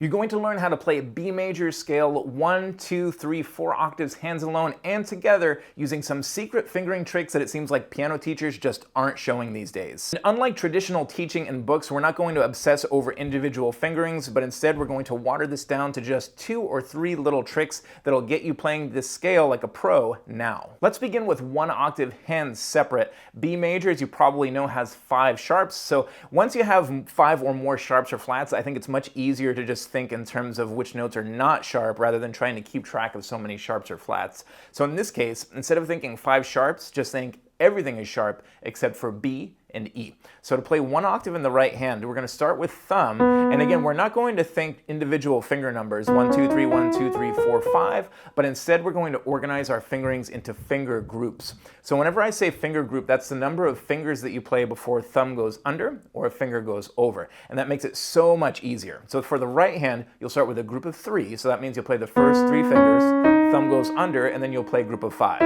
You're going to learn how to play B major scale 1, 2, 3, 4 octaves hands alone and together using some secret fingering tricks that it seems like piano teachers just aren't showing these days. And unlike traditional teaching in books, we're not going to obsess over individual fingerings, but instead we're going to water this down to just 2 or 3 little tricks that'll get you playing this scale like a pro now. Let's begin with 1 octave hands separate. B major, as you probably know, has 5 sharps, so once you have 5 or more sharps or flats, I think it's much easier to just think in terms of which notes are not sharp rather than trying to keep track of so many sharps or flats. So in this case, instead of thinking 5 sharps, just think everything is sharp except for B and E. So to play 1 octave in the right hand, we're going to start with thumb, and again, we're not going to think individual finger numbers, 1, 2, 3, 1, 2, 3, 4, 5, but instead we're going to organize our fingerings into finger groups. So whenever I say finger group, that's the number of fingers that you play before thumb goes under or a finger goes over, and that makes it so much easier. So for the right hand, you'll start with a group of 3, so that means you'll play the first 3 fingers, thumb goes under, and then you'll play group of 5.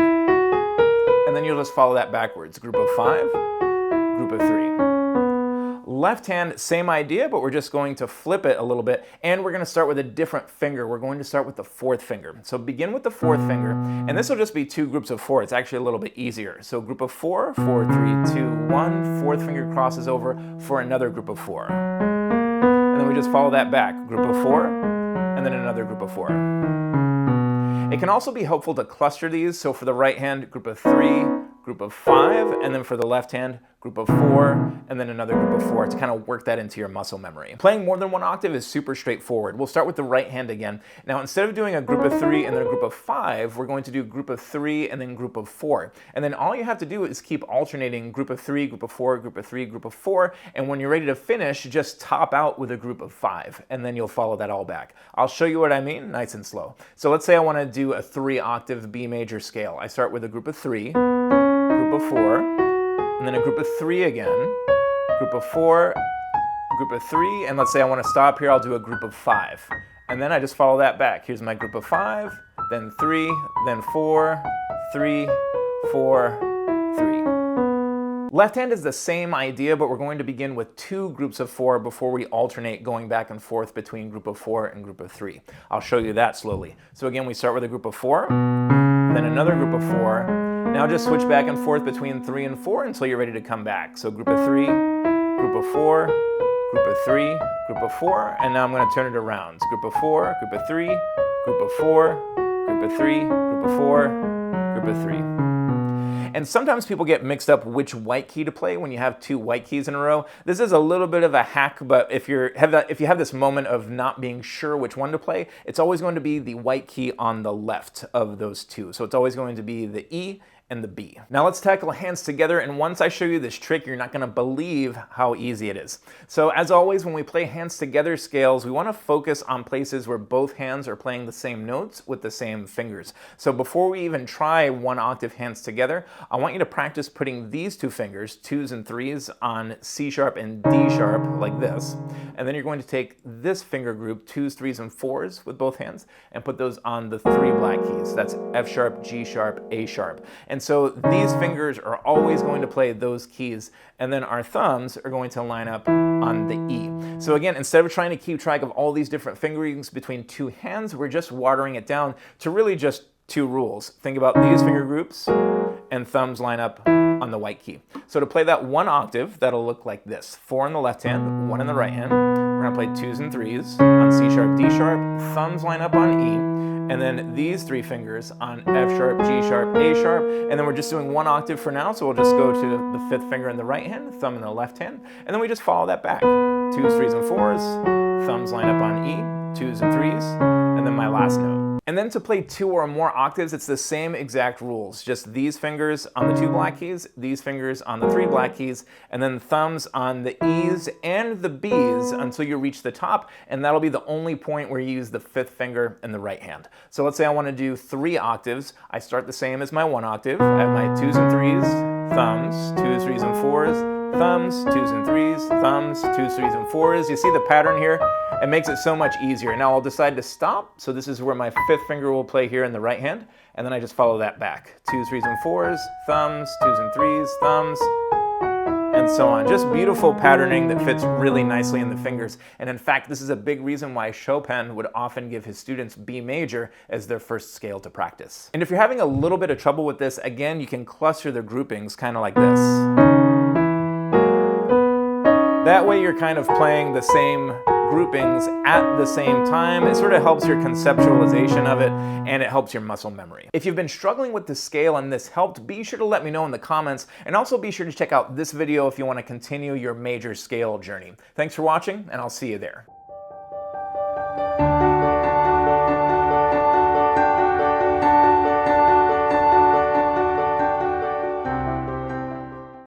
And then you'll just follow that backwards, group of 5, group of 3. Left hand, same idea, but we're just going to flip it a little bit, and we're going to start with a different finger. We're going to start with the 4th finger. So begin with the 4th finger, and this will just be 2 groups of 4. It's actually a little bit easier. So group of 4, 4, 3, 2, 1, 4th finger crosses over for another group of 4. And then we just follow that back, group of 4, and then another group of 4. It can also be helpful to cluster these, so for the right hand, group of 3, group of 5, and then for the left hand, group of 4, and then another group of 4 to kind of work that into your muscle memory. Playing more than 1 octave is super straightforward. We'll start with the right hand again. Now instead of doing a group of 3 and then a group of 5, we're going to do group of 3 and then group of 4. And then all you have to do is keep alternating group of 3, group of 4, group of 3, group of 4, and when you're ready to finish, just top out with a group of 5, and then you'll follow that all back. I'll show you what I mean, nice and slow. So let's say I want to do a 3 octave B major scale. I start with a group of 3, group of 4, and then a group of 3 again, group of 4, group of 3, and let's say I want to stop here, I'll do a group of 5. And then I just follow that back. Here's my group of 5, then 3, then 4, 3, 4, 3. Left hand is the same idea, but we're going to begin with 2 groups of 4 before we alternate going back and forth between group of 4 and group of 3. I'll show you that slowly. So again, we start with a group of 4, then another group of 4, now just switch back and forth between 3 and 4 until you're ready to come back. So group of 3, group of 4, group of 3, group of 4, and now I'm going to turn it around. So group of 4, group of 3, group of 4, group of 3, group of 4, group of 3. And sometimes people get mixed up which white key to play when you have 2 white keys in a row. This is a little bit of a hack, but if you have this moment of not being sure which one to play, it's always going to be the white key on the left of those 2. So it's always going to be the E and the B. Now let's tackle hands together, and once I show you this trick, you're not going to believe how easy it is. So as always, when we play hands together scales, we want to focus on places where both hands are playing the same notes with the same fingers. So before we even try 1 octave hands together, I want you to practice putting these 2 fingers, 2s and 3s, on C sharp and D sharp like this. And then you're going to take this finger group, 2s, 3s, and 4s with both hands, and put those on the 3 black keys. That's F sharp, G sharp, A sharp. And so these fingers are always going to play those keys, and then our thumbs are going to line up on the E. So again, instead of trying to keep track of all these different fingerings between 2 hands, we're just watering it down to really just 2 rules. Think about these finger groups, and thumbs line up on the white key. So to play that 1 octave, that'll look like this. 4 in the left hand, 1 in the right hand. We're going to play 2s and 3s on C sharp, D sharp, thumbs line up on E, and then these 3 fingers on F sharp, G sharp, A sharp, and then we're just doing 1 octave for now, so we'll just go to the 5th finger in the right hand, thumb in the left hand, and then we just follow that back. 2s, 3s, and 4s, thumbs line up on E, 2s and 3s, and then my last note. And then to play 2 or more octaves, it's the same exact rules. Just these fingers on the 2 black keys, these fingers on the 3 black keys, and then thumbs on the E's and the B's until you reach the top, and that'll be the only point where you use the 5th finger in the right hand. So let's say I want to do 3 octaves. I start the same as my 1 octave. I have my 2s and 3s, thumbs, 2s, 3s, and 4s, thumbs, 2s and 3s, thumbs, 2s, 3s, and 4s. You see the pattern here? It makes it so much easier. Now I'll decide to stop. So this is where my 5th finger will play here in the right hand, and then I just follow that back. 2s, 3s, and 4s, thumbs, 2s and 3s, thumbs, and so on. Just beautiful patterning that fits really nicely in the fingers. And in fact, this is a big reason why Chopin would often give his students B major as their first scale to practice. And if you're having a little bit of trouble with this, again, you can cluster the groupings kind of like this. That way you're kind of playing the same groupings at the same time. It sort of helps your conceptualization of it, and it helps your muscle memory. If you've been struggling with the scale and this helped, be sure to let me know in the comments, and also be sure to check out this video if you want to continue your major scale journey. Thanks for watching, and I'll see you there.